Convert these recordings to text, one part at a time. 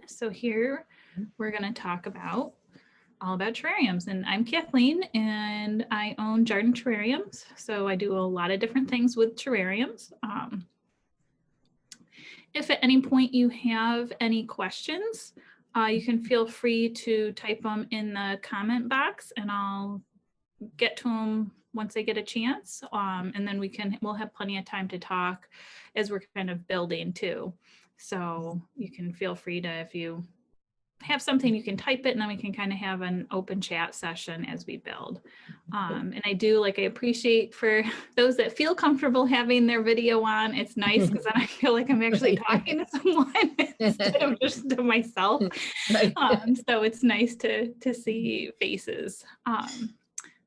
So here we're going to talk about all about terrariums, and I'm Kathleen and I own Jarden Terrariums. So I do a lot of different things with terrariums. If at any point you have any questions, you can feel free to type them in the comment box and I'll get to them once I get a chance. And then we'll have plenty of time to talk as we're kind of building too. So you can feel free to, if you have something, you can type it and then we can kind of have an open chat session as we build. And I appreciate for those that feel comfortable having their video on. It's nice because then I feel like I'm actually talking to someone instead of just to myself. So it's nice to see faces.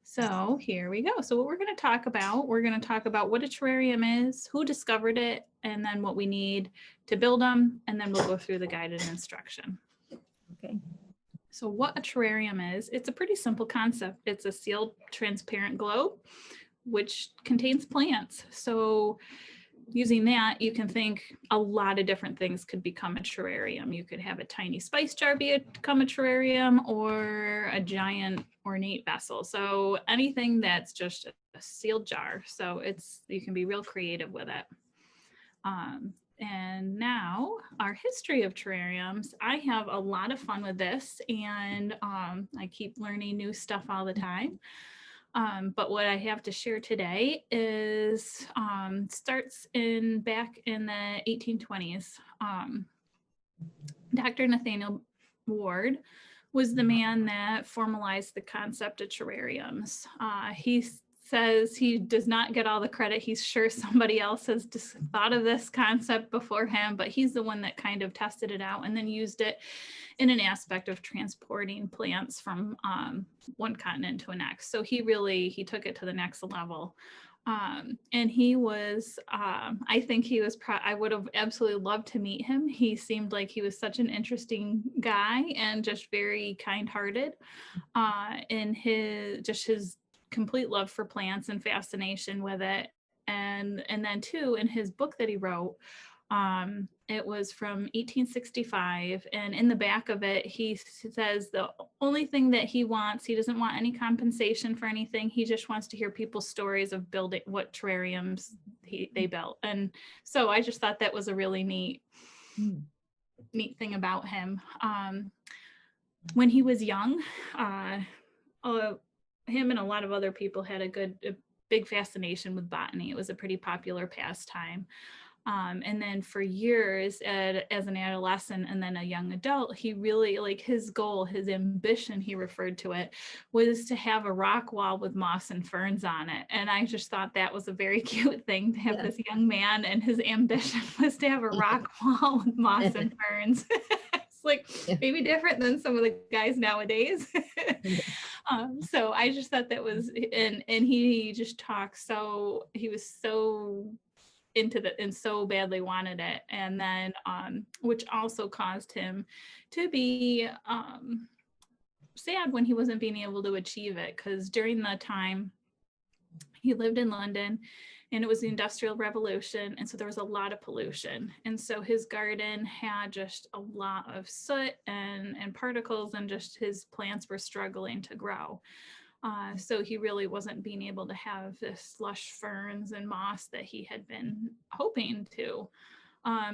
So here we go. So what we're going to talk about what a terrarium is, who discovered it, and then what we need to build them. And then we'll go through the guided instruction. Okay. So what a terrarium is, it's a pretty simple concept. It's a sealed transparent globe, which contains plants. So using that, you can think a lot of different things could become a terrarium. You could have a tiny spice jar become a terrarium, or a giant ornate vessel. So anything that's just a sealed jar. So you can be real creative with it. And now our history of terrariums. I have a lot of fun with this, and I keep learning new stuff all the time. But what I have to share today is starts back in the 1820s. Dr. Nathaniel Ward was the man that formalized the concept of terrariums. He says he does not get all the credit. He's sure somebody else has just thought of this concept before him, but he's the one that kind of tested it out and then used it in an aspect of transporting plants from one continent to the next. So he took it to the next level. And he was, I think he was, I would have absolutely loved to meet him. He seemed like he was such an interesting guy and just very kind-hearted in his complete love for plants and fascination with it. And then too, in his book that he wrote, it was from 1865, and in the back of it, he says the only thing that he doesn't want any compensation for anything. He just wants to hear people's stories of building what terrariums they built. And so I just thought that was a really neat thing about him. When he was young, him and a lot of other people had a big fascination with botany. It was a pretty popular pastime. And then for years as an adolescent and then a young adult, he really, like, his goal, his ambition, he referred to it, was to have a rock wall with moss and ferns on it. And I just thought that was a very cute thing to have this young man, and his ambition was to have a rock wall with moss and ferns. It's like maybe different than some of the guys nowadays. So I just thought that was, and he just talks so, he was so into it and so badly wanted it. And then which also caused him to be sad when he wasn't being able to achieve it, because during the time he lived in London and it was the Industrial Revolution, and so there was a lot of pollution, and so his garden had just a lot of soot and particles, and just his plants were struggling to grow. So he really wasn't being able to have this lush ferns and moss that he had been hoping to.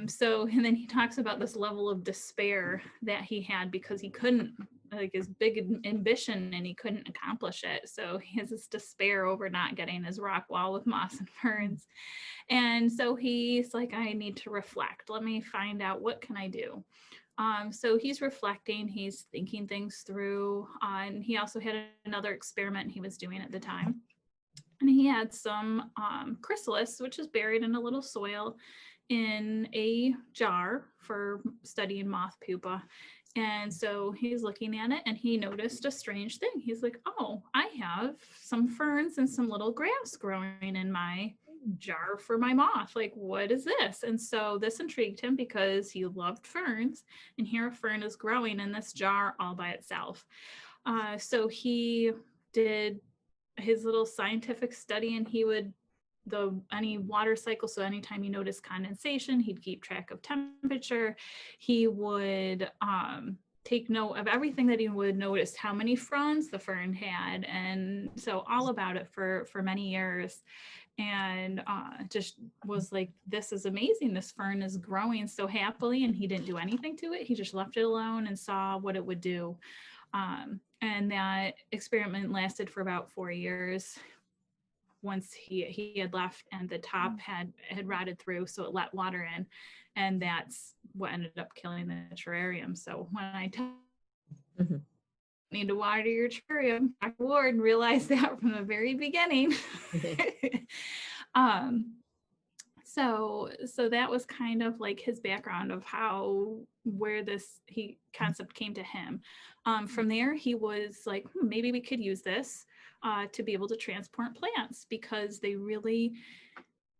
So, and then he talks about this level of despair that he had because he couldn't, like, his big ambition, and he couldn't accomplish it. So he has this despair over not getting his rock wall with moss and ferns. And so he's like, I need to reflect. Let me find out, what can I do? So he's reflecting, he's thinking things through, and he also had another experiment he was doing at the time. And he had some chrysalis, which is buried in a little soil in a jar for studying moth pupa. And so he's looking at it and he noticed a strange thing. He's like, oh, I have some ferns and some little grass growing in my jar for my moth. Like, what is this? And so this intrigued him because he loved ferns, and here a fern is growing in this jar all by itself. So he did his little scientific study, and he would any water cycle. So anytime you notice condensation, he'd keep track of temperature. He would take note of everything that he would notice, how many fronds the fern had, and so all about it for many years. And just was like, this is amazing. This fern is growing so happily, and he didn't do anything to it. He just left it alone and saw what it would do. And that experiment lasted for about 4 years. Once he had left and the top had rotted through, so it let water in, and that's what ended up killing the terrarium. So when I need to water your terrarium, Dr. Ward realized that from the very beginning. So that was kind of like his background of where this concept came to him. From there, he was like, maybe we could use this to be able to transport plants, because they really,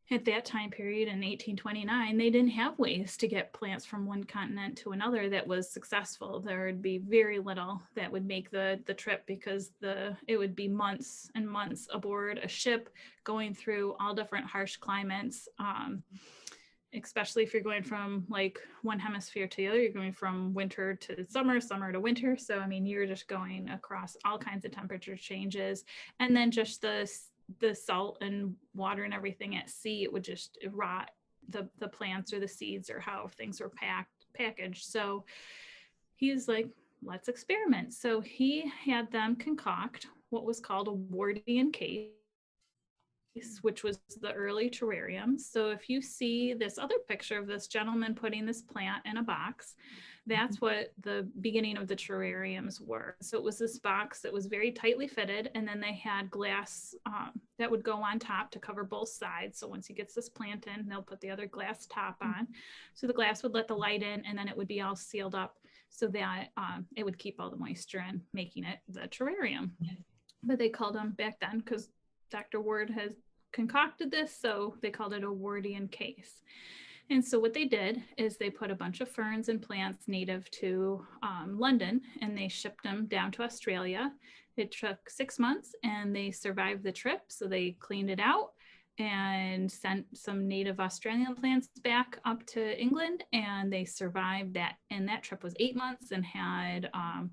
at that time period in 1829, they didn't have ways to get plants from one continent to another that was successful. There would be very little that would make the trip, because it would be months and months aboard a ship going through all different harsh climates, especially if you're going from like one hemisphere to the other. You're going from winter to summer, summer to winter. So, I mean, you're just going across all kinds of temperature changes. And then just the salt and water and everything at sea, it would just rot the plants or the seeds or how things were packaged. So he's like, let's experiment. So he had them concoct what was called a Wardian case, which was the early terrariums. So if you see this other picture of this gentleman putting this plant in a box, that's what the beginning of the terrariums were. So it was this box that was very tightly fitted, and then they had glass that would go on top to cover both sides. So once he gets this plant in, they'll put the other glass top on. So the glass would let the light in, and then it would be all sealed up so that it would keep all the moisture in, making it the terrarium. But they called them back then, because Dr. Ward has concocted this, so they called it a Wardian case. And so what they did is they put a bunch of ferns and plants native to London, and they shipped them down to Australia. It took 6 months, and they survived the trip. So they cleaned it out and sent some native Australian plants back up to England, and they survived that. And that trip was 8 months and had a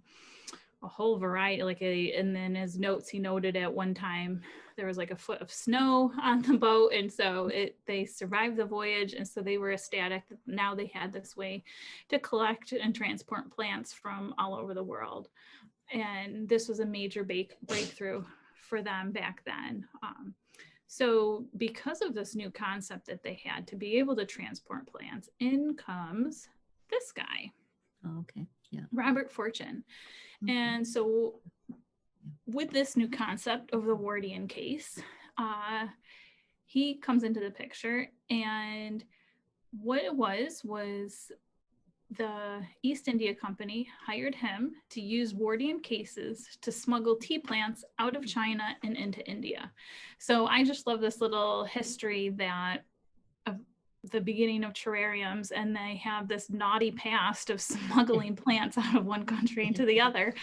whole variety, and then his notes, he noted at one time there was like a foot of snow on the boat, and so they survived the voyage, and so they were ecstatic that now they had this way to collect and transport plants from all over the world. And this was a major breakthrough for them back then. So because of this new concept that they had to be able to transport plants, in comes this guy. Oh, okay. Yeah. Robert Fortune. And so with this new concept of the Wardian case, he comes into the picture, and what it was the East India Company hired him to use Wardian cases to smuggle tea plants out of China and into India. So I just love this little history that of the beginning of terrariums, and they have this naughty past of smuggling plants out of one country into the other.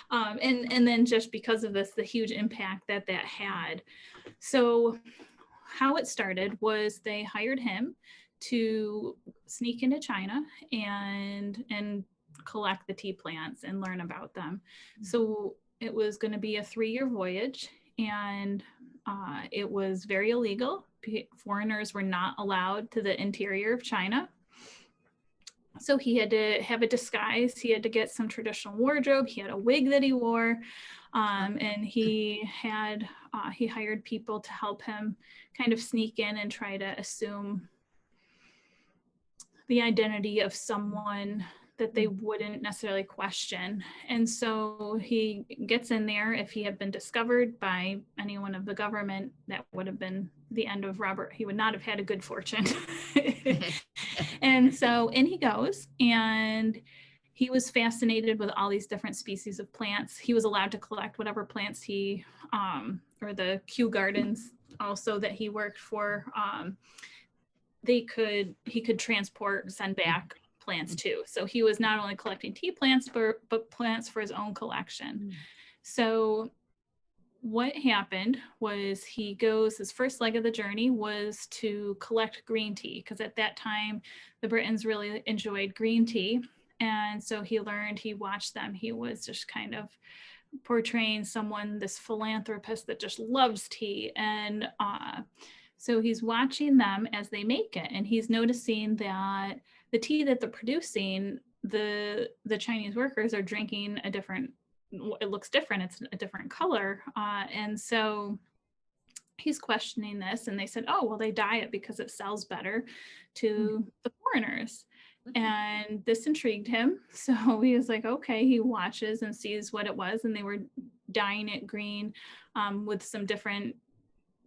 And then just because of this, the huge impact that had. So how it started was they hired him to sneak into China and collect the tea plants and learn about them. So it was going to be a 3-year voyage, and it was very illegal. Foreigners were not allowed to the interior of China. So he had to have a disguise. He had to get some traditional wardrobe. He had a wig that he wore. And he hired people to help him kind of sneak in and try to assume the identity of someone that they wouldn't necessarily question. And so he gets in there. If he had been discovered by anyone of the government, that would have been the end of Robert. He would not have had a good fortune. And so in he goes, and he was fascinated with all these different species of plants. He was allowed to collect whatever plants he, or the Kew Gardens also that he worked for, he could transport, send back plants too. So he was not only collecting tea plants, but plants for his own collection. So what happened was his first leg of the journey was to collect green tea, because at that time the Britons really enjoyed green tea. And so he watched them. He was just kind of portraying this philanthropist that just loves tea. And so he's watching them as they make it. And he's noticing that the tea that they're producing, the Chinese workers are drinking it looks different. It's a different color. And so he's questioning this, and they said, oh, well, they dye it because it sells better to the foreigners. And this intrigued him. So he was like, okay, he watches and sees what it was. And they were dyeing it green with some different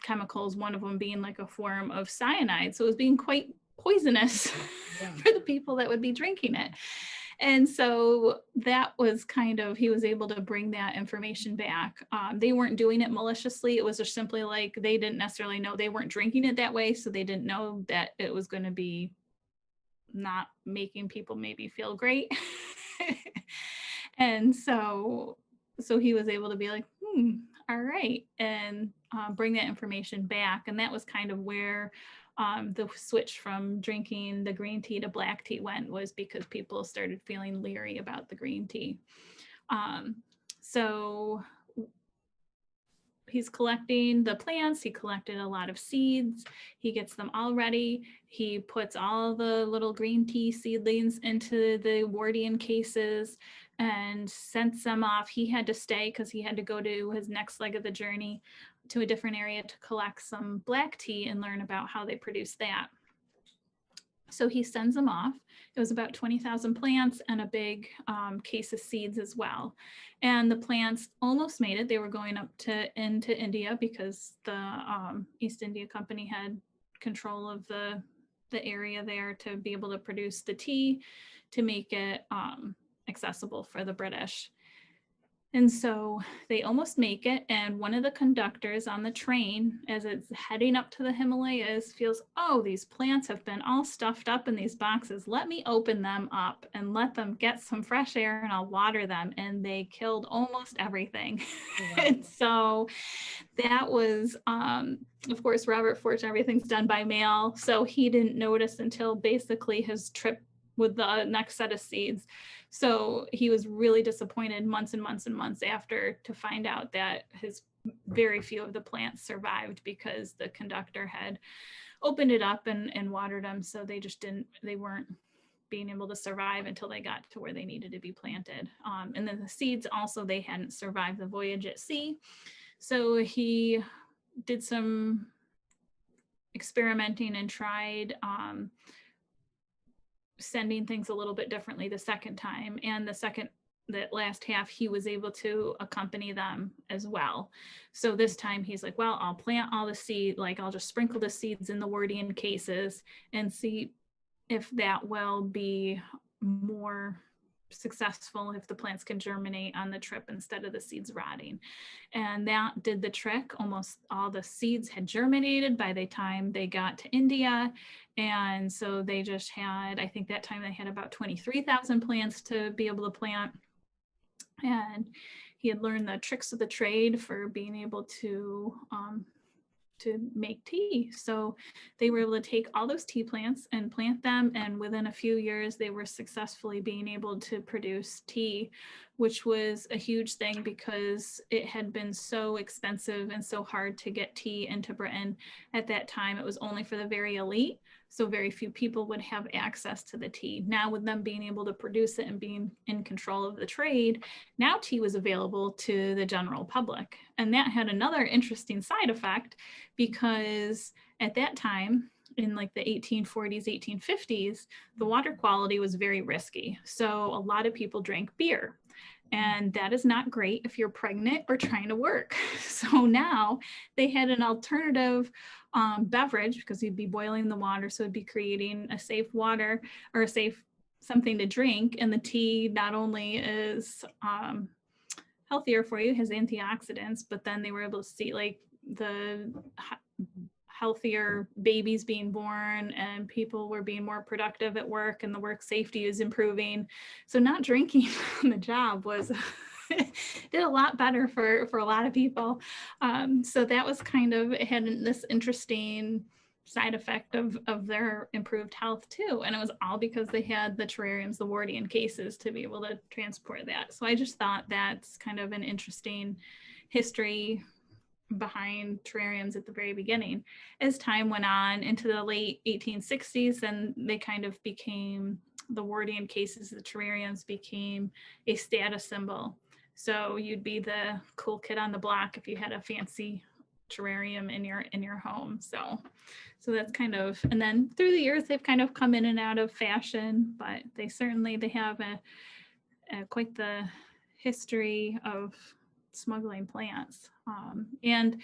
chemicals, one of them being like a form of cyanide. So it was being quite poisonous for the people that would be drinking it. And so that was he was able to bring that information back. They weren't doing it maliciously. It was just simply like they didn't necessarily know, they weren't drinking it that way. So they didn't know that it was going to be not making people maybe feel great. And so he was able to be like, all right, and bring that information back. And that was kind of where the switch from drinking the green tea to black tea went, was because people started feeling leery about the green tea. So he's collecting the plants. He collected a lot of seeds. He gets them all ready. He puts all the little green tea seedlings into the Wardian cases and sends them off. He had to stay because he had to go to his next leg of the journey to a different area to collect some black tea and learn about how they produce that. So he sends them off. It was about 20,000 plants and a big case of seeds as well. And the plants almost made it. They were going up into India because the East India Company had control of the area there to be able to produce the tea to make it accessible for the British. And so they almost make it. And one of the conductors on the train, as it's heading up to the Himalayas, feels, oh, these plants have been all stuffed up in these boxes. Let me open them up and let them get some fresh air and I'll water them. And they killed almost everything. Wow. And so that was, of course, Robert Fortune, everything's done by mail. So he didn't notice until basically his trip with the next set of seeds. So he was really disappointed months and months and months after to find out that very few of the plants survived because the conductor had opened it up and watered them. So they weren't being able to survive until they got to where they needed to be planted. And then the seeds also, they hadn't survived the voyage at sea. So he did some experimenting and tried sending things a little bit differently the second time. And that last half, he was able to accompany them as well. So this time he's like, well, I'll plant all the seed, like I'll just sprinkle the seeds in the Wardian cases and see if that will be more successful, if the plants can germinate on the trip instead of the seeds rotting. And that did the trick. Almost all the seeds had germinated by the time they got to India. And so they just had, I think that time they had about 23,000 plants to be able to plant. And he had learned the tricks of the trade for being able to make tea. So they were able to take all those tea plants and plant them. And within a few years, they were successfully being able to produce tea, which was a huge thing because it had been so expensive and so hard to get tea into Britain at that time. It was only for the very elite. So very few people would have access to the tea. Now with them being able to produce it and being in control of the trade, now tea was available to the general public. And that had another interesting side effect because at that time, in like the 1840s, 1850s, the water quality was very risky. So a lot of people drank beer. And that is not great if you're pregnant or trying to work. So now they had an alternative beverage because you'd be boiling the water. So it'd be creating a safe water or a safe something to drink. And the tea not only is healthier for you, has antioxidants, but then they were able to see like the healthier babies being born and people were being more productive at work and the work safety is improving. So not drinking on the job was did a lot better for a lot of people. So that was kind of, it had this interesting side effect of their improved health too. And it was all because they had the terrariums, the Wardian cases, to be able to transport that. So I just thought that's kind of an interesting history behind terrariums at the very beginning. As time went on into the late 1860s, then they kind of became, the Wardian cases, the terrariums became a status symbol. So you'd be the cool kid on the block if you had a fancy terrarium in your home. So that's kind of, and then through the years they've kind of come in and out of fashion, but they have a quite the history of smuggling plants. And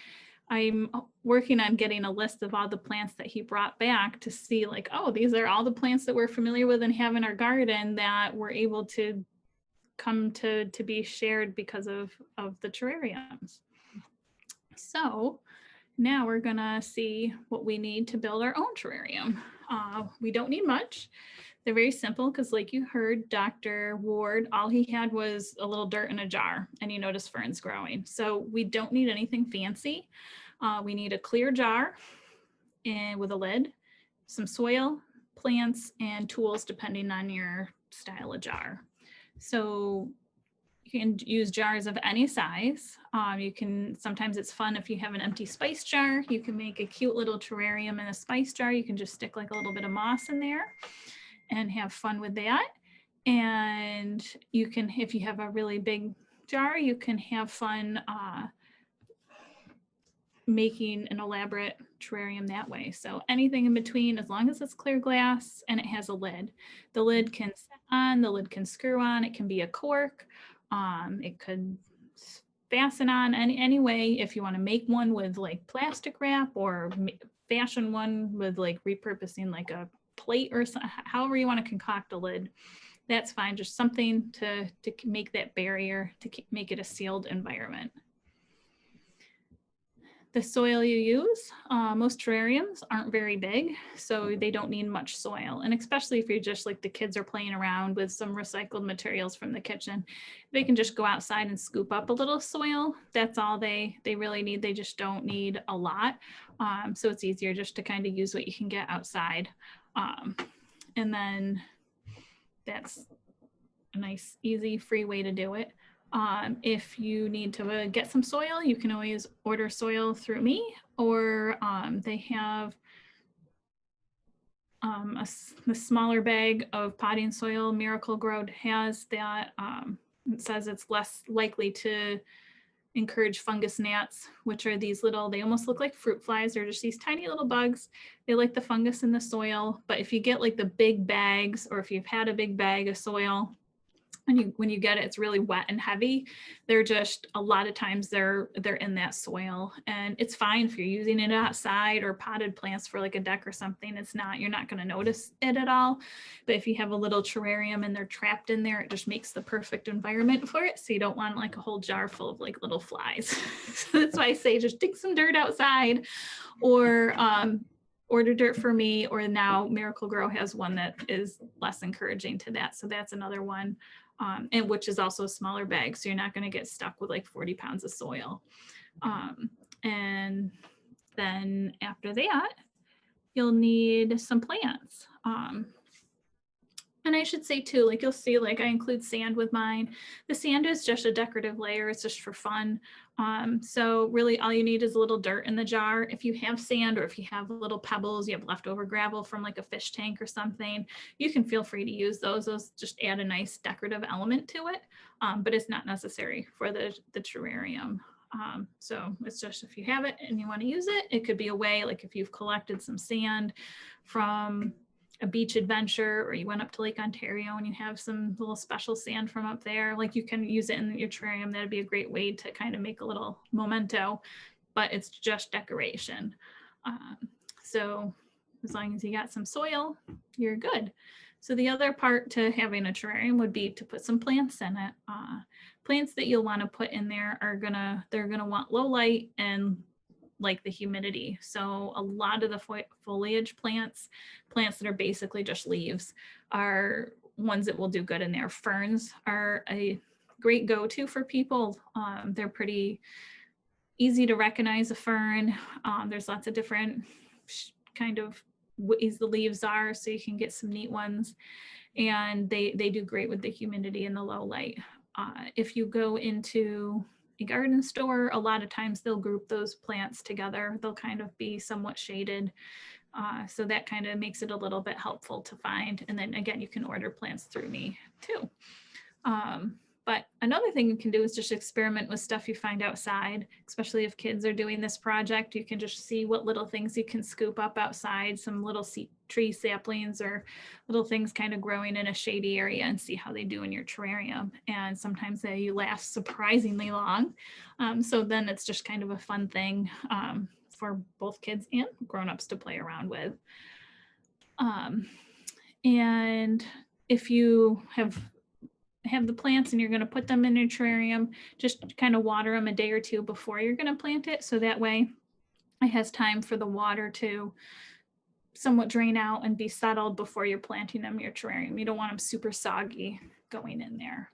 I'm working on getting a list of all the plants that he brought back to see, like, oh, these are all the plants that we're familiar with and have in our garden that were able to come to be shared because of the terrariums. So now we're gonna see what we need to build our own terrarium. We don't need much. They're very simple because, like you heard, Dr. Ward, all he had was a little dirt in a jar and he noticed ferns growing. So we don't need anything fancy. We need a clear jar and with a lid, some soil, plants, and tools depending on your style of jar. So you can use jars of any size. You can, sometimes it's fun if you have an empty spice jar, you can make a cute little terrarium in a spice jar. You can just stick like a little bit of moss in there and have fun with that. And you can, if you have a really big jar, you can have fun making an elaborate terrarium that way. So anything in between, as long as it's clear glass and it has a lid. The lid can sit on, the lid can screw on, it can be a cork. It could fasten on any way. If you want to make one with like plastic wrap or fashion one with like repurposing like a plate or however you want to concoct a lid, that's fine. Just something to make that barrier, to make it a sealed environment. The soil you use, most terrariums aren't very big, so they don't need much soil. And especially if you're just like the kids are playing around with some recycled materials from the kitchen, they can just go outside and scoop up a little soil. That's all they really need. They just don't need a lot. So it's easier just to kind of use what you can get outside. And then that's a nice, easy, free way to do it. If you need to get some soil, you can always order soil through me, or they have the smaller bag of potting soil Miracle Grow has that. It says it's less likely to encourage fungus gnats, which are these little, they almost look like fruit flies. They're just these tiny little bugs. They like the fungus in the soil. But if you get like the big bags, or if you've had a big bag of soil, when you get it, it's really wet and heavy. They're just, a lot of times they're in that soil, and it's fine if you're using it outside or potted plants for like a deck or something. It's not, you're not going to notice it at all. But if you have a little terrarium and they're trapped in there, it just makes the perfect environment for it. So you don't want like a whole jar full of like little flies. So that's why I say just dig some dirt outside, or order dirt for me, or now Miracle Grow has one that is less encouraging to that. So that's another one. And which is also a smaller bag, so you're not going to get stuck with like 40 pounds of soil. And then after that, you'll need some plants. And I should say too, like you'll see, like I include sand with mine. The sand is just a decorative layer. It's just for fun. So really all you need is a little dirt in the jar. If you have sand, or if you have little pebbles, you have leftover gravel from like a fish tank or something, you can feel free to use those. Those just add a nice decorative element to it, but it's not necessary for the terrarium. So it's just, if you have it and you want to use it, it could be a way, like if you've collected some sand from a beach adventure, or you went up to Lake Ontario and you have some little special sand from up there, like you can use it in your terrarium. That'd be a great way to kind of make a little memento, but it's just decoration. So as long as you got some soil, you're good. So the other part to having a terrarium would be to put some plants in it. Plants that you'll want to put in there they're gonna want low light and like the humidity. So a lot of the foliage plants that are basically just leaves, are ones that will do good in there. Ferns are a great go-to for people. They're pretty easy to recognize a fern. There's lots of different kind of ways the leaves are, so you can get some neat ones. And they do great with the humidity and the low light. If you go into a garden store, a lot of times they'll group those plants together. They'll kind of be somewhat shaded. So that kind of makes it a little bit helpful to find. And then again, you can order plants through me too. But another thing you can do is just experiment with stuff you find outside, especially if kids are doing this project. You can just see what little things you can scoop up outside, some little tree saplings or little things kind of growing in a shady area, and see how they do in your terrarium. And sometimes they last surprisingly long. So then it's just kind of a fun thing for both kids and grown-ups to play around with. And if you have the plants and you're going to put them in your terrarium, just kind of water them a day or two before you're going to plant it. So that way it has time for the water to somewhat drain out and be settled before you're planting them in your terrarium. You don't want them super soggy going in there.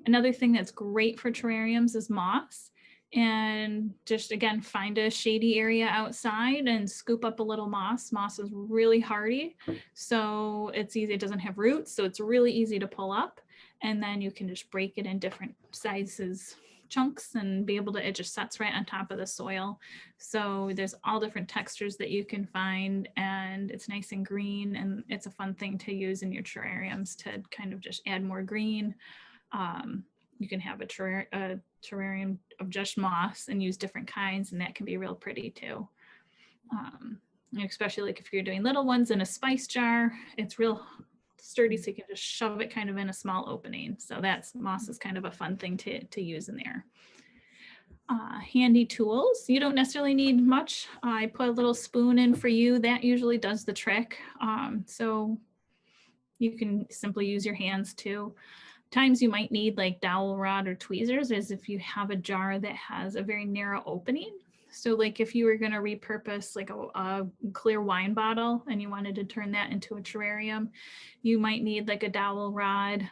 Another thing that's great for terrariums is moss. And just again, find a shady area outside and scoop up a little moss. Moss is really hardy, so it's easy. It doesn't have roots, so it's really easy to pull up. And then you can just break it in different sizes, chunks, and be able to, it just sets right on top of the soil. So there's all different textures that you can find, and it's nice and green, and it's a fun thing to use in your terrariums to kind of just add more green. You can have a terrarium of just moss and use different kinds, and that can be real pretty too. Especially like if you're doing little ones in a spice jar, it's real sturdy, so you can just shove it kind of in a small opening. So moss is kind of a fun thing to use in there. Handy tools. You don't necessarily need much. I put a little spoon in for you. That usually does the trick. So you can simply use your hands too. Times you might need like dowel rod or tweezers is if you have a jar that has a very narrow opening. So like if you were going to repurpose like a clear wine bottle and you wanted to turn that into a terrarium, you might need like a dowel rod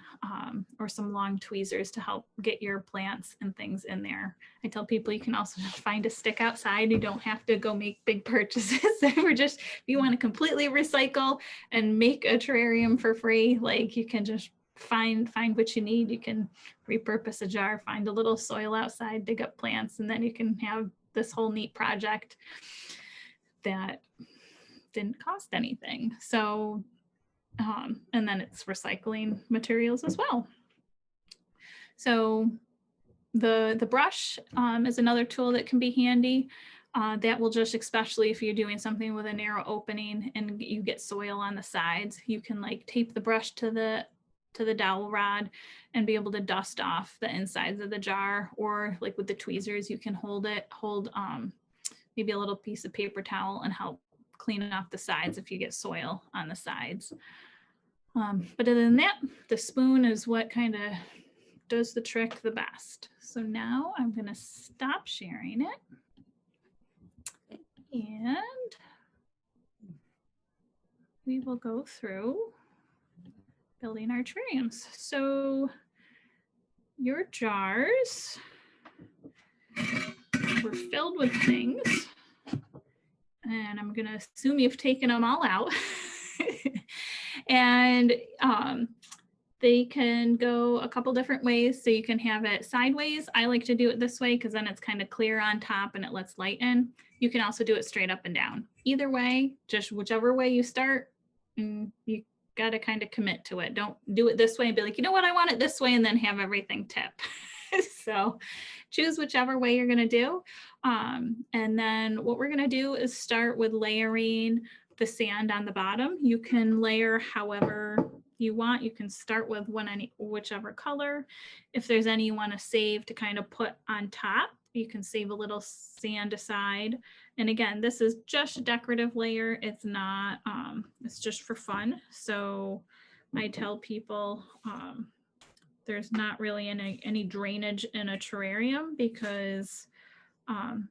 or some long tweezers to help get your plants and things in there. I tell people you can also just find a stick outside. You don't have to go make big purchases. Or just if you want to completely recycle and make a terrarium for free, like you can just find what you need. You can repurpose a jar, find a little soil outside, dig up plants, and then you can have this whole neat project that didn't cost anything. So and then it's recycling materials as well. So the brush is another tool that can be handy. That will just, especially if you're doing something with a narrow opening and you get soil on the sides, you can like tape the brush to the dowel rod and be able to dust off the insides of the jar, or like with the tweezers, you can hold maybe a little piece of paper towel and help clean off the sides if you get soil on the sides. But other than that, the spoon is what kind of does the trick the best. So now I'm going to stop sharing it and we will go through building our terrariums. So your jars were filled with things, and I'm going to assume you've taken them all out. And they can go a couple different ways. So you can have it sideways. I like to do it this way because then it's kind of clear on top and it lets light in. You can also do it straight up and down. Either way, just whichever way you start, you got to kind of commit to it. Don't do it this way and be like, you know what, I want it this way, and then have everything tip. So choose whichever way you're going to do. And then what we're going to do is start with layering the sand on the bottom. You can layer however you want. You can start with whichever color. If there's any you want to save to kind of put on top, you can save a little sand aside. And again, this is just a decorative layer. It's not, it's just for fun. So I tell people there's not really any drainage in a terrarium because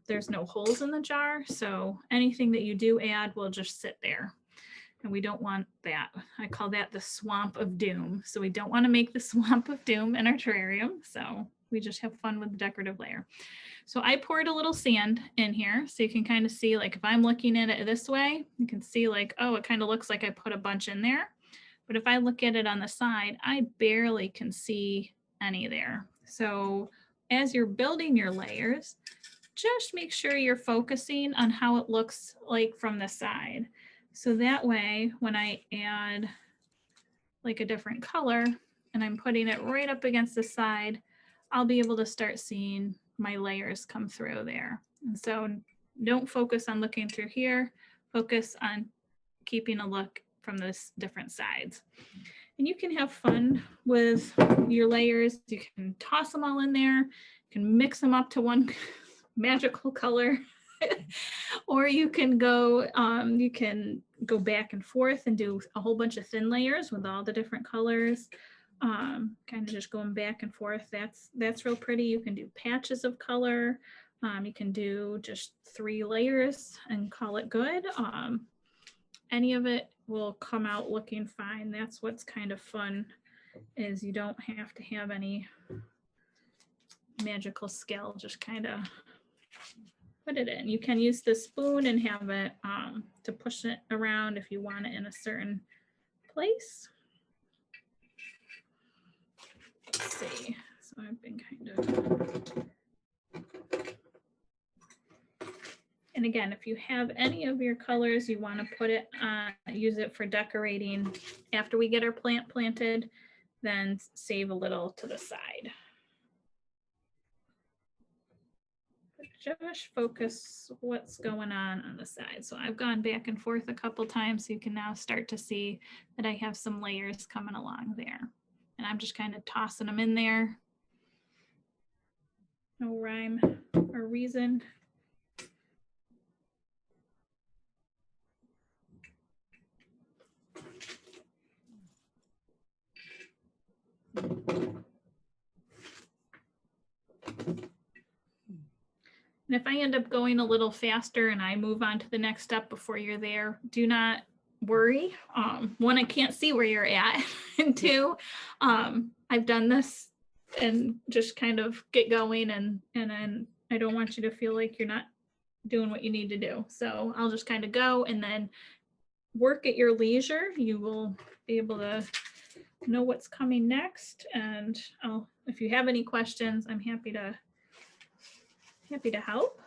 there's no holes in the jar. So anything that you do add will just sit there. And we don't want that. I call that the swamp of doom. So we don't want to make the swamp of doom in our terrarium. So we just have fun with the decorative layer. So I poured a little sand in here so you can kind of see, like if I'm looking at it this way, you can see like, oh, it kind of looks like I put a bunch in there. But if I look at it on the side, I barely can see any there. So as you're building your layers, just make sure you're focusing on how it looks like from the side. So that way, when I add like a different color and I'm putting it right up against the side, I'll be able to start seeing my layers come through there. And so don't focus on looking through here, focus on keeping a look from this different sides. And you can have fun with your layers. You can toss them all in there, you can mix them up to one magical color. Or you can go back and forth and do a whole bunch of thin layers with all the different colors. Kind of just going back and forth. That's real pretty. You can do patches of color. You can do just 3 layers and call it good. Any of it will come out looking fine. That's what's kind of fun, is you don't have to have any magical skill. Just kind of put it in. You can use the spoon and have it to push it around if you want it in a certain place. Let's see. So I've been kind of. And again, if you have any of your colors you want to put it use it for decorating after we get our plant planted, then save a little to the side. Just focus what's going on the side. So I've gone back and forth a couple times, so you can now start to see that I have some layers coming along there. And I'm just kind of tossing them in there. No rhyme or reason. And if I end up going a little faster and I move on to the next step before you're there, do not worry. 1, I can't see where you're at. And 2, I've done this and just kind of get going, and then I don't want you to feel like you're not doing what you need to do. So I'll just kind of go and then work at your leisure. You will be able to know what's coming next. And if you have any questions, I'm happy to help.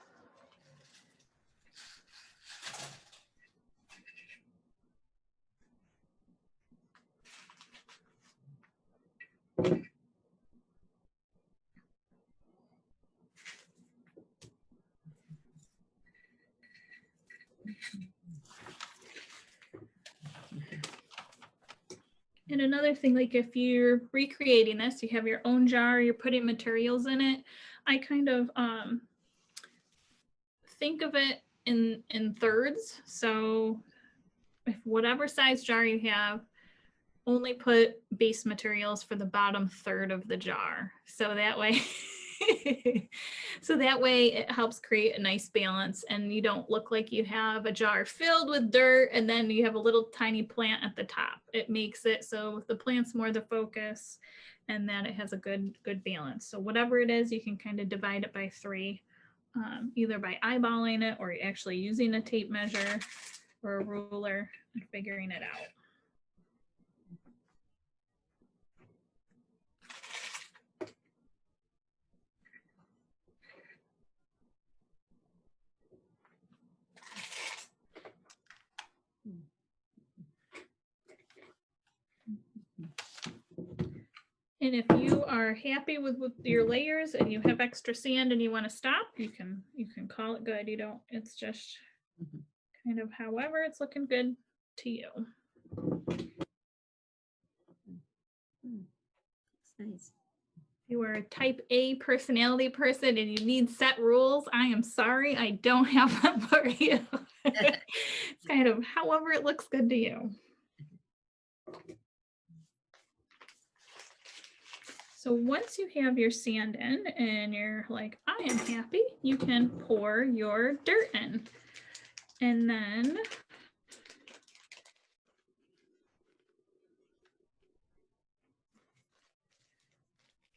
And another thing, like if you're recreating this, you have your own jar, you're putting materials in it, I kind of think of it in thirds. So if whatever size jar you have, only put base materials for the bottom third of the jar. So that way it helps create a nice balance, and you don't look like you have a jar filled with dirt and then you have a little tiny plant at the top. It makes it so the plant's more the focus, and that it has a good balance. So whatever it is, you can kind of divide it by 3, either by eyeballing it or actually using a tape measure or a ruler and figuring it out. And if you are happy with your layers and you have extra sand and you want to stop, you can call it good. You don't, it's just kind of however it's looking good to you. Nice. If you are a type A personality person and you need set rules, I am sorry, I don't have them for you. It's kind of however it looks good to you. So once you have your sand in and you're like, I am happy, you can pour your dirt in. And then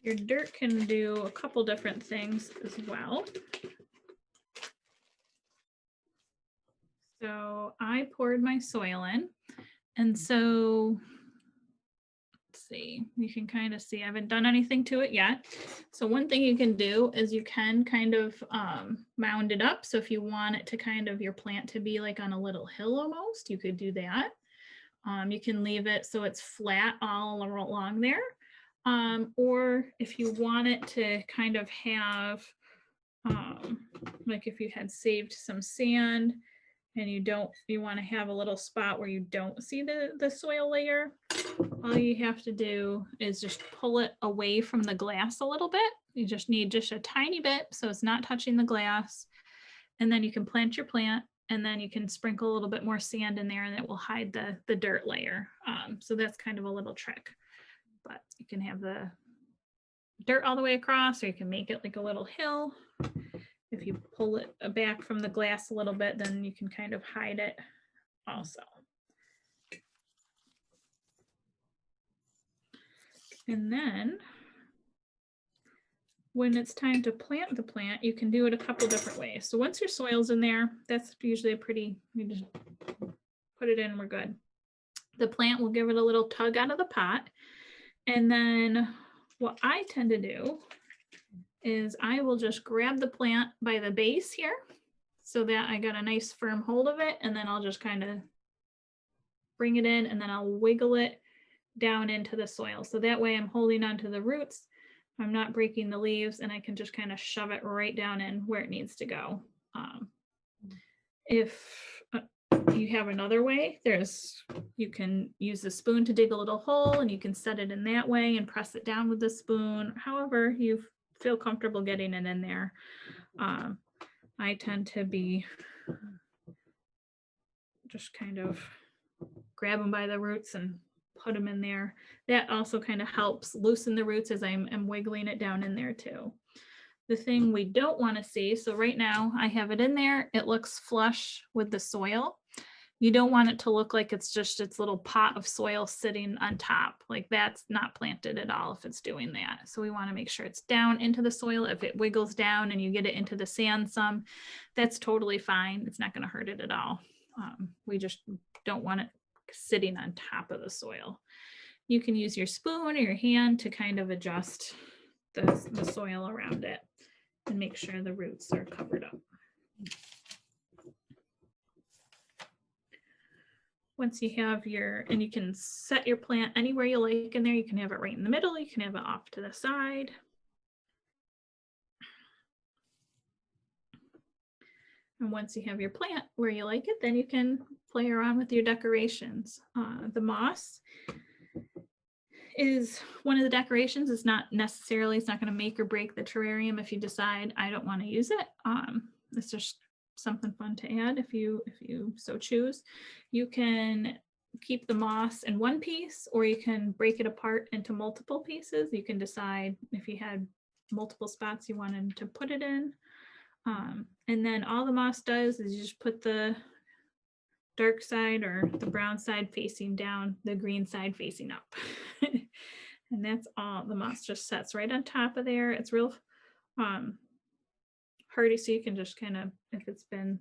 your dirt can do a couple different things as well. So I poured my soil in, and so let's see, you can kind of see I haven't done anything to it yet. So one thing you can do is you can kind of mound it up. So if you want it to kind of your plant to be like on a little hill almost, you could do that. You can leave it so it's flat all along there. Or if you want it to kind of have, like if you had saved some sand and you want to have a little spot where you don't see the soil layer, all you have to do is just pull it away from the glass a little bit. You just need just a tiny bit so it's not touching the glass. And then you can plant your plant, and then you can sprinkle a little bit more sand in there and it will hide the dirt layer. So that's kind of a little trick. But you can have the dirt all the way across, or you can make it like a little hill. If you pull it back from the glass a little bit, then you can kind of hide it also. And then when it's time to plant the plant, you can do it a couple different ways. So once your soil's in there, that's usually you just put it in, we're good. The plant will give it a little tug out of the pot. And then what I tend to do is I will just grab the plant by the base here so that I got a nice firm hold of it. And then I'll just kind of bring it in, and then I'll wiggle it down into the soil. So that way I'm holding onto the roots, I'm not breaking the leaves, and I can just kind of shove it right down in where it needs to go. If you have another way, you can use the spoon to dig a little hole, and you can set it in that way and press it down with the spoon. However you feel comfortable getting it in there. I tend to be just kind of grab them by the roots and put them in there. That also kind of helps loosen the roots as I'm wiggling it down in there too. The thing we don't want to see, so right now I have it in there, it looks flush with the soil. You don't want it to look like it's just its little pot of soil sitting on top. Like that's not planted at all if it's doing that. So we want to make sure it's down into the soil. If it wiggles down and you get it into the sand some, that's totally fine. It's not going to hurt it at all. We just don't want it sitting on top of the soil. You can use your spoon or your hand to kind of adjust the soil around it and make sure the roots are covered up. Once you have and you can set your plant anywhere you like in there. You can have it right in the middle. You can have it off to the side. And once you have your plant where you like it, then you can play around with your decorations. The moss is one of the decorations. It's not going to make or break the terrarium if you decide I don't want to use it. It's just something fun to add if you so choose. You can keep the moss in one piece, or you can break it apart into multiple pieces. You can decide if you had multiple spots you wanted to put it in. And then all the moss does is you just put the dark side or the brown side facing down, the green side facing up. And that's all. The moss just sets right on top of there. It's real hardy, so you can just kind of, if it's been,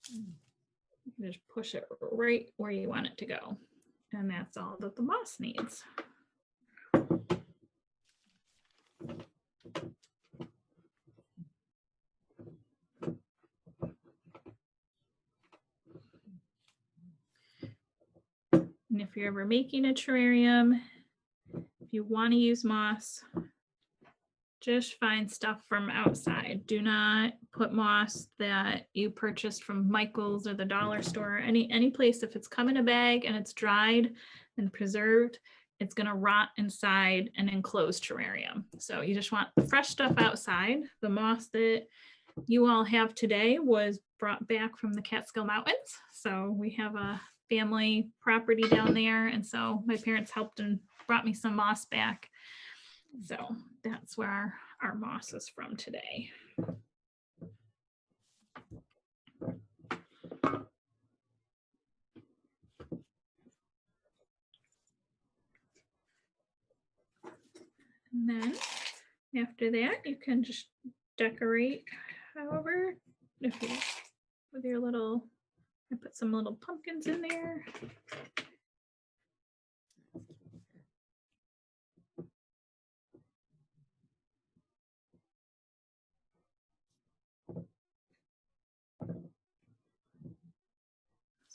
you can just push it right where you want it to go. And that's all that the moss needs. And if you're ever making a terrarium, if you want to use moss, just find stuff from outside. Do not put moss that you purchased from Michael's or the dollar store, any place. If it's come in a bag and it's dried and preserved, it's going to rot inside an enclosed terrarium. So you just want fresh stuff outside. The moss that you all have today was brought back from the Catskill Mountains. So we have a family property down there. And so my parents helped and brought me some moss back. So that's where our moss is from today. And then after that, you can just decorate however, if you, with your little, I put some little pumpkins in there.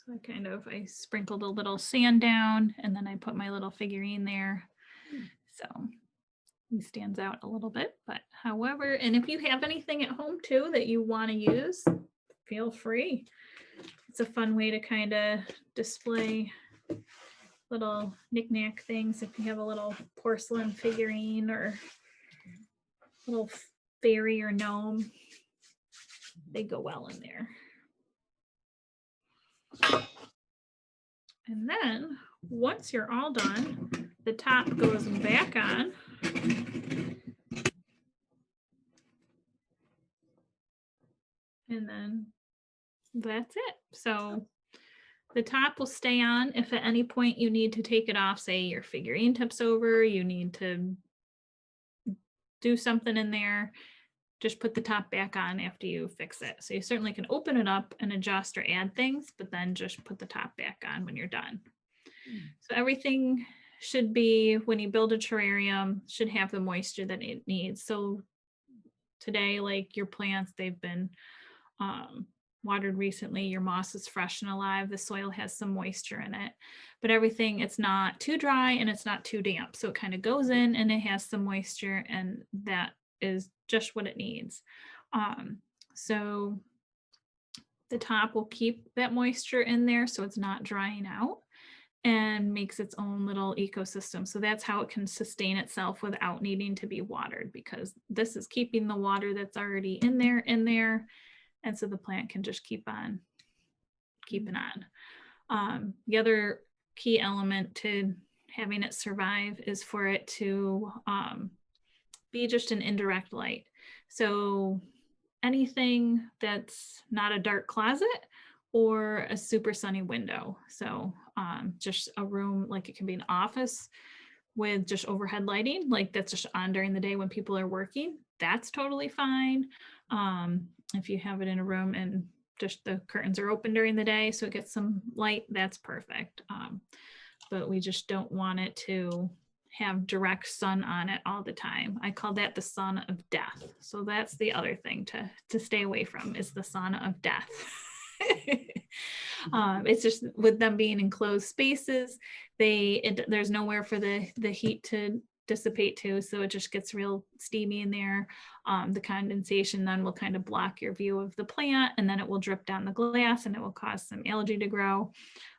So I sprinkled a little sand down and then I put my little figurine there. So he stands out a little bit, but however, and if you have anything at home too that you want to use, feel free. It's a fun way to kind of display little knickknack things. If you have a little porcelain figurine or little fairy or gnome, they go well in there. And then once you're all done, the top goes back on. And then that's it. So the top will stay on. If at any point you need to take it off, say your figurine tips over, you need to do something in there, just put the top back on after you fix it. So you certainly can open it up and adjust or add things, but then just put the top back on when you're done. So everything should be, when you build a terrarium, should have the moisture that it needs. So today, like your plants, they've been watered recently, your moss is fresh and alive, the soil has some moisture in it, but everything, it's not too dry and it's not too damp. So it kind of goes in and it has some moisture, and that is just what it needs. So the top will keep that moisture in there so it's not drying out and makes its own little ecosystem. So that's how it can sustain itself without needing to be watered, because this is keeping the water that's already in there. And so the plant can just keep on keeping on. The other key element to having it survive is for it to be just an indirect light. So anything that's not a dark closet or a super sunny window. So just a room, like it can be an office with just overhead lighting, like that's just on during the day when people are working, that's totally fine. If you have it in a room and just the curtains are open during the day so it gets some light, that's perfect. But we just don't want it to have direct sun on it all the time. I call that the sun of death. So that's the other thing to stay away from, is the sun of death. It's just with them being enclosed spaces, there's nowhere for the heat to dissipate to, so it just gets real steamy in there. The condensation then will kind of block your view of the plant, and then it will drip down the glass and it will cause some algae to grow,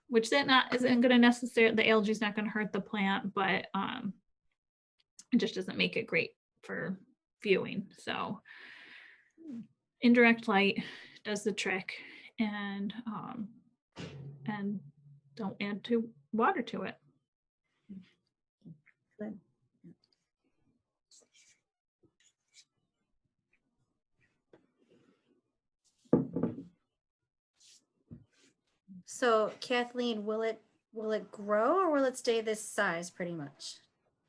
which isn't going to necessarily, the algae is not going to hurt the plant, but it just doesn't make it great for viewing. So indirect light does the trick, and don't add water to it. Good. So Kathleen, will it grow, or will it stay this size pretty much?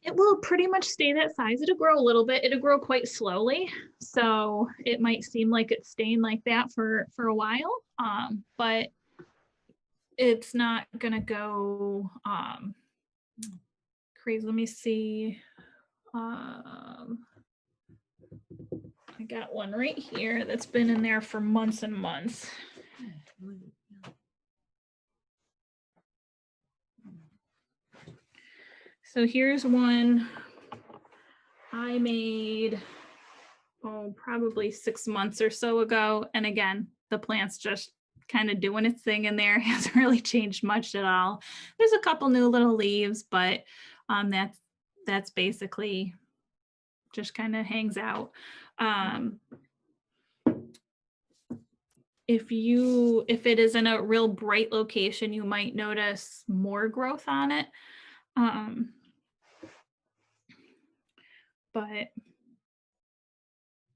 It will pretty much stay that size. It'll grow a little bit. It'll grow quite slowly. So it might seem like it's staying like that for a while, but it's not gonna go crazy. Let me see. I got one right here that's been in there for months and months. So here's one I made, probably 6 months or so ago. And again, the plant's just kind of doing its thing in there. Hasn't really changed much at all. There's a couple new little leaves, but that's basically just kind of hangs out. If it is in a real bright location, you might notice more growth on it. But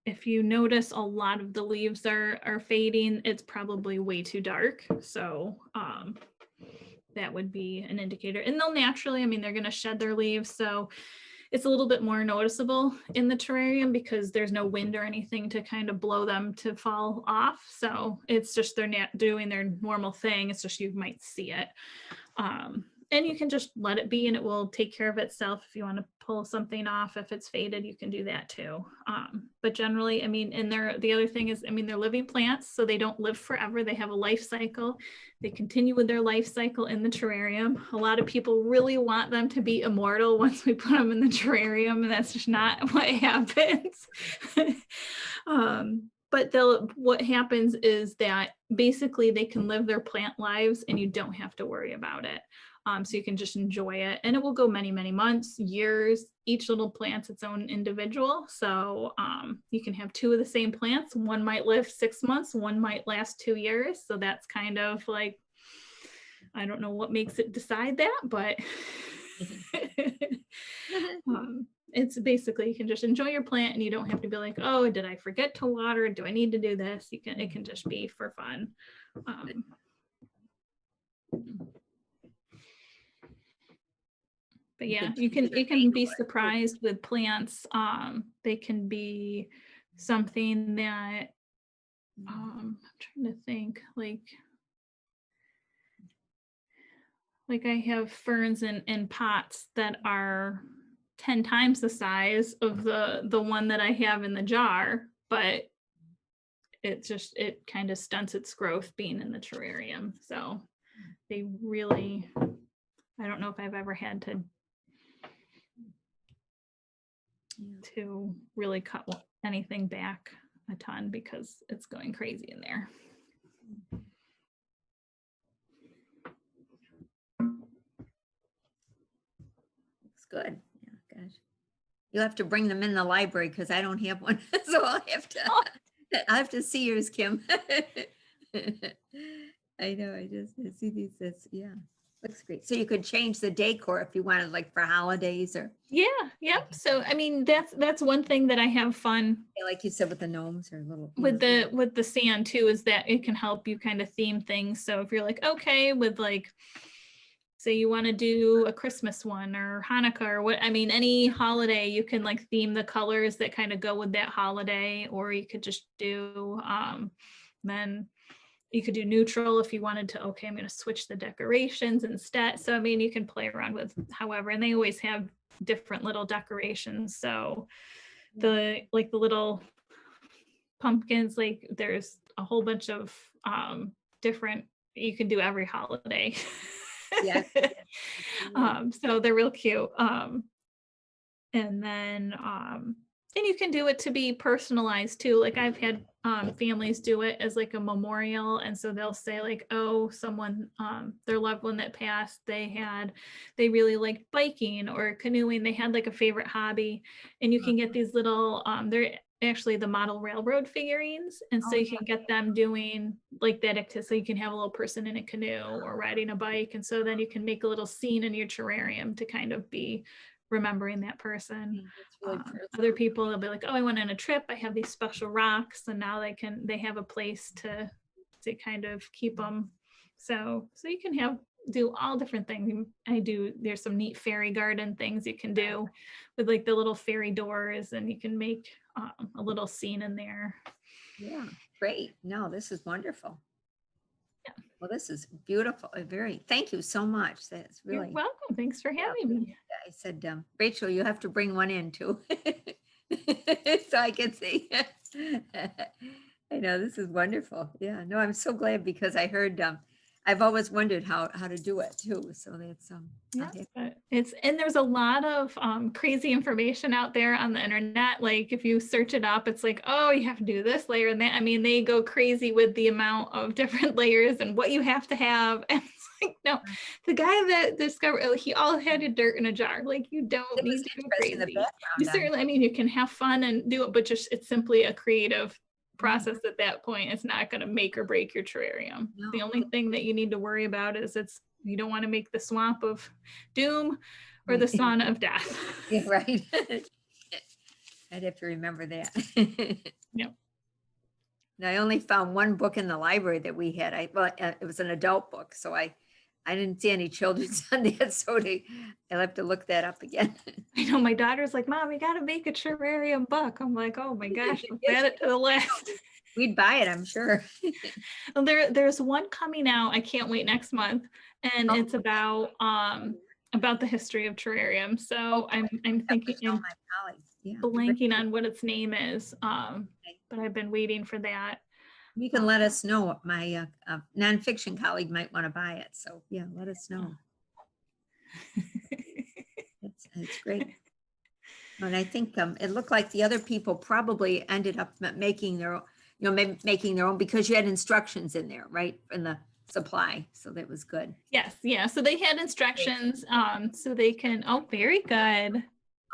if you notice a lot of the leaves are fading, it's probably way too dark. So that would be an indicator. And they'll naturally, I mean, they're going to shed their leaves. So it's a little bit more noticeable in the terrarium because there's no wind or anything to kind of blow them to fall off. So it's just they're not doing their normal thing. It's just you might see it. And you can just let it be and it will take care of itself. If you want to pull something off, if it's faded, you can do that too. But generally, I mean, and the other thing is, I mean, they're living plants, so they don't live forever. They have a life cycle. They continue with their life cycle in the terrarium. A lot of people really want them to be immortal once we put them in the terrarium, and that's just not what happens. But what happens is that basically they can live their plant lives and you don't have to worry about it. So you can just enjoy it, and it will go many, many months, years. Each little plant's its own individual. So you can have two of the same plants. One might live 6 months, one might last 2 years. So that's kind of like, I don't know what makes it decide that, but it's basically, you can just enjoy your plant and you don't have to be like, oh, did I forget to water? Do I need to do this? It can just be for fun. But yeah, you can be surprised with plants. They can be something that I'm trying to think, like I have ferns in pots that are 10 times the size of the one that I have in the jar, but it kind of stunts its growth being in the terrarium. So they really, I don't know if I've ever had to really cut anything back a ton because it's going crazy in there. Looks good. Yeah, gosh. You'll have to bring them in the library because I don't have one. So I'll have to see yours, Kim. I know, I see these, yeah, looks great. So you could change the decor if you wanted, like for holidays or. Yeah, yep. So I mean, that's one thing that I have fun, like you said, with the gnomes or little. With the sand too, is that it can help you kind of theme things. So if you're like, okay, with like, say you want to do a Christmas one or Hanukkah or what, I mean, any holiday, you can like theme the colors that kind of go with that holiday, or you could just do, then you could do neutral if you wanted to, okay, I'm going to switch the decorations instead. So, I mean, you can play around with however, and they always have different little decorations. So the little pumpkins, like there's a whole bunch of different, you can do every holiday. Yeah. So they're real cute. And then and you can do it to be personalized too. Like I've had families do it as like a memorial, and so they'll say like, oh, someone, their loved one that passed, they really liked biking or canoeing, they had like a favorite hobby, and you can get these little they're actually the model railroad figurines, and so you can get them doing like that activity. So you can have a little person in a canoe or riding a bike, and so then you can make a little scene in your terrarium to kind of be remembering that person. Really other people, they'll be like, oh, I went on a trip, I have these special rocks, and now they have a place to kind of keep them. So you can do all different things. There's some neat fairy garden things you can do with like the little fairy doors, and you can make a little scene in there. Yeah, great. No, this is wonderful. Well, this is beautiful. Thank you so much. That's really. You're welcome. Thanks for having me. I said, Rachel, you have to bring one in too. So I can see. I know, this is wonderful. Yeah, no, I'm so glad because I heard, I've always wondered how to do it too. So that's, and there's a lot of crazy information out there on the internet. Like if you search it up, it's like, oh, you have to do this layer and that. I mean, they go crazy with the amount of different layers and what you have to have. And it's like, no, the guy that discovered, he all had a dirt in a jar. Like you don't need to go crazy. You certainly, I mean, you can have fun and do it, but just it's simply a creative process at that point. It's not going to make or break your terrarium. No. The only thing that you need to worry about is you don't want to make the swamp of doom or the sauna of death. Yeah, right. I'd have to remember that. Yep. Now, I only found one book in the library that we had. It was an adult book, so I I didn't see any children's on that, so I'll have to look that up again. I know my daughter's like, Mom, we got to make a terrarium book. I'm like, oh my gosh, let's add it to the list. We'd buy it, I'm sure. Well, there's one coming out. I can't wait next month, and it's about the history of terrarium. So I'm thinking, All my colleagues. Yeah. blanking on what its name is, but I've been waiting for that. You can let us know. My nonfiction colleague might want to buy it. So yeah, let us know. It's great. And I think it looked like the other people probably ended up making their own, making their own, because you had instructions in there, right? In the supply. So that was good. Yes. Yeah. So they had instructions, so they can, oh, very good.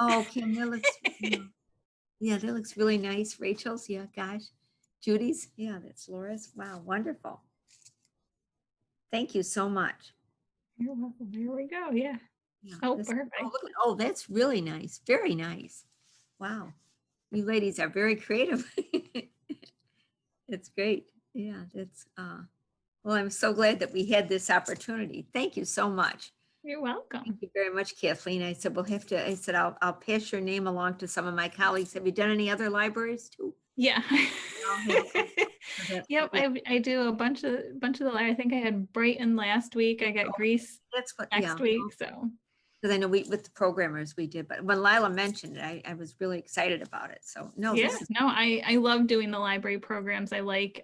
Oh, Kim, that looks, yeah, that looks really nice. Rachel's, yeah, gosh. Judy's, yeah, that's Laura's. Wow, wonderful. Thank you so much. You're welcome. There we go. Yeah. Yeah, Oh, perfect. oh, that's really nice. Very nice. Wow. You ladies are very creative. It's great. Yeah, that's, well, I'm so glad that we had this opportunity. Thank you so much. You're welcome. Thank you very much, Kathleen. I said, I'll pass your name along to some of my colleagues. Have you done any other libraries too? Yeah. Yep, Yep, I do a bunch of the. I think I had Brighton last week. I got Greece that's what, next week. So because I know with the programmers we did, but when Lila mentioned it, I was really excited about it. So no, yeah, no, I love doing the library programs. I like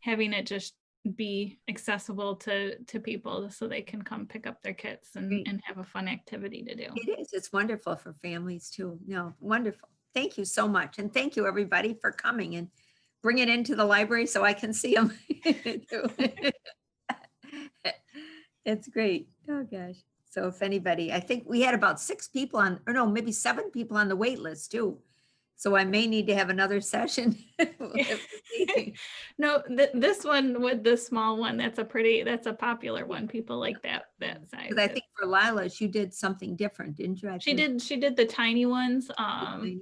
having it just be accessible to people so they can come pick up their kits and have a fun activity to do. It is. It's wonderful for families too. No, wonderful. Thank you so much. And thank you everybody for coming and bring it into the library so I can see them. It's great. Oh gosh. So if anybody, I think we had about 6 people on, or no, maybe 7 people on the wait list too. So I may need to have another session. No, this one with the small one, that's a popular one. People like that size. Because I think for Lila's, you did something different, didn't you? She did the tiny ones. I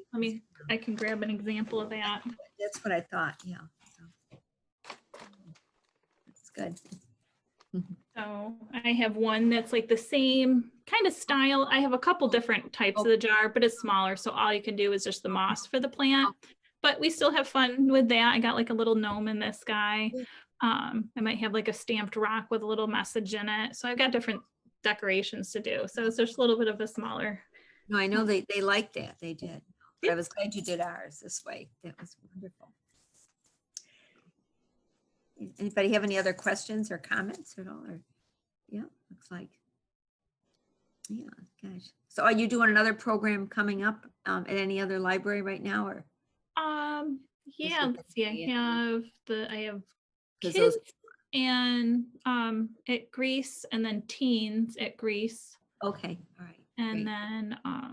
can grab an example of that. That's what I thought. Yeah. That's good. So I have one that's like the same kind of style. I have a couple different types of the jar, but it's smaller. So all you can do is just the moss for the plant, but we still have fun with that. I got like a little gnome in this guy. I might have like a stamped rock with a little message in it. So I've got different decorations to do. So it's just a little bit of a smaller. No, I know they liked that. They did. But I was glad you did ours this way. That was wonderful. Anybody have any other questions or comments at all? Or yeah, looks like. Yeah, gosh. So are you doing another program coming up at any other library right now, or? Yeah, let's see. I have kids and at Greece, and then teens at Greece. Okay, all right. And then I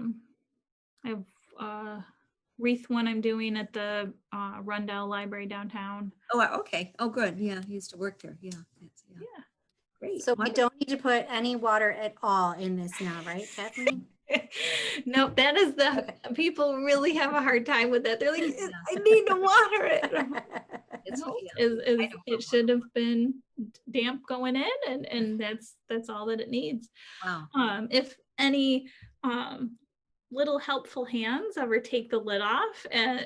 have wreath one I'm doing at the Rundell Library downtown. Oh, okay. Oh, good. Yeah, he used to work there. Yeah. Yeah. Great. So we don't need to put any water at all in this now, right, Kathleen? No, that is people really have a hard time with that. They're like, I need to water it. It should have been damp going in, and that's all that it needs. Wow. If any little helpful hands ever take the lid off and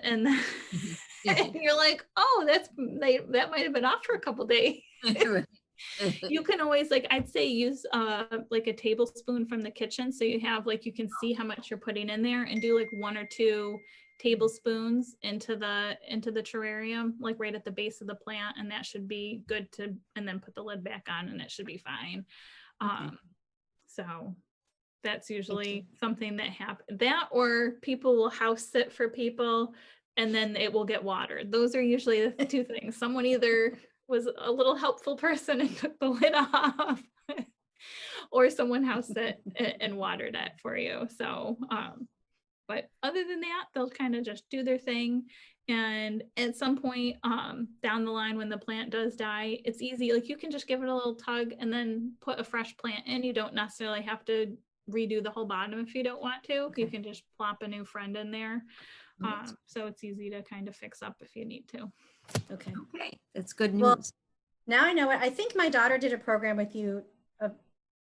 and you're like, oh, that might have been off for a couple days. You can always, like, I'd say use like a tablespoon from the kitchen, so you have you can see how much you're putting in there, and do like 1 or 2 tablespoons into the terrarium, like right at the base of the plant, and that should be good and then put the lid back on and it should be fine. So that's usually something that happens. That, or people will house sit for people and then it will get watered. Those are usually the 2 things. Someone either was a little helpful person and took the lid off, or someone housed it and watered it for you. So, but other than that, they'll kind of just do their thing. And at some point down the line, when the plant does die, it's easy. Like, you can just give it a little tug and then put a fresh plant in. You don't necessarily have to redo the whole bottom if you don't want to. You can just plop a new friend in there. So it's easy to kind of fix up if you need to. Okay. That's good news. Well, Now I know it. I think my daughter did a program with you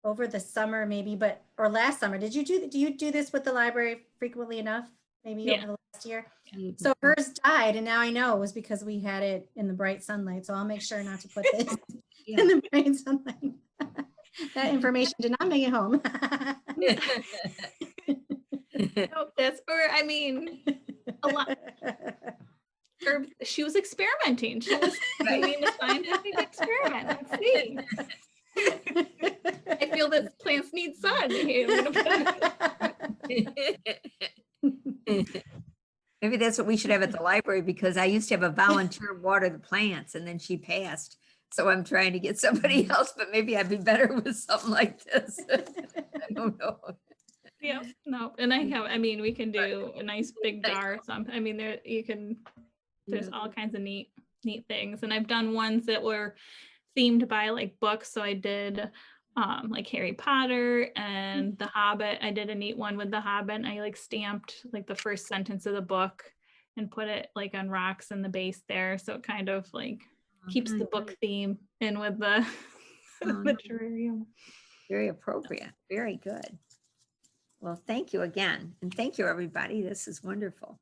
over the summer, maybe, or last summer. Do you do this with the library frequently enough? Maybe Yeah. over the last year. Mhm. So hers died, and now I know it was because we had it in the bright sunlight. So I'll make sure not to put this Yeah. in the bright sunlight. That information did not make it home. Nope, that's, or I mean, a lot. Or she was experimenting. She was doing a scientific experiment. Let's see. I feel that plants need sun. Hey, I'm gonna put Maybe that's what we should have at the library, because I used to have a volunteer water the plants and then she passed. So I'm trying to get somebody else, but maybe I'd be better with something like this. I don't know. yeah, no, and I mean, we can do a nice big Nice. jar or something. I mean, there's Yeah. all kinds of neat things. And I've done ones that were themed by like books. So I did like Harry Potter and The Hobbit. I did a neat one with The Hobbit. And I like stamped like the first sentence of the book and put it like on rocks in the base there. So it kind of like keeps the book theme in with the Oh, the no. terrarium. Very appropriate. Very good. Well, thank you again. And thank you, everybody. This is wonderful.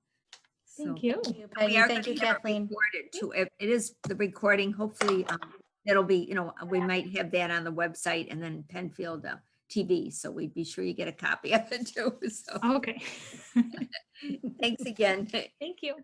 Thank So- you. Thank you, We Peggy. are Thank you, gonna have it Kathleen. recorded too. It is the recording. Hopefully, it'll be, we might have that on the website and then Penfield TV. So we'd be sure you get a copy of it too. So Okay. thanks again. Thank you.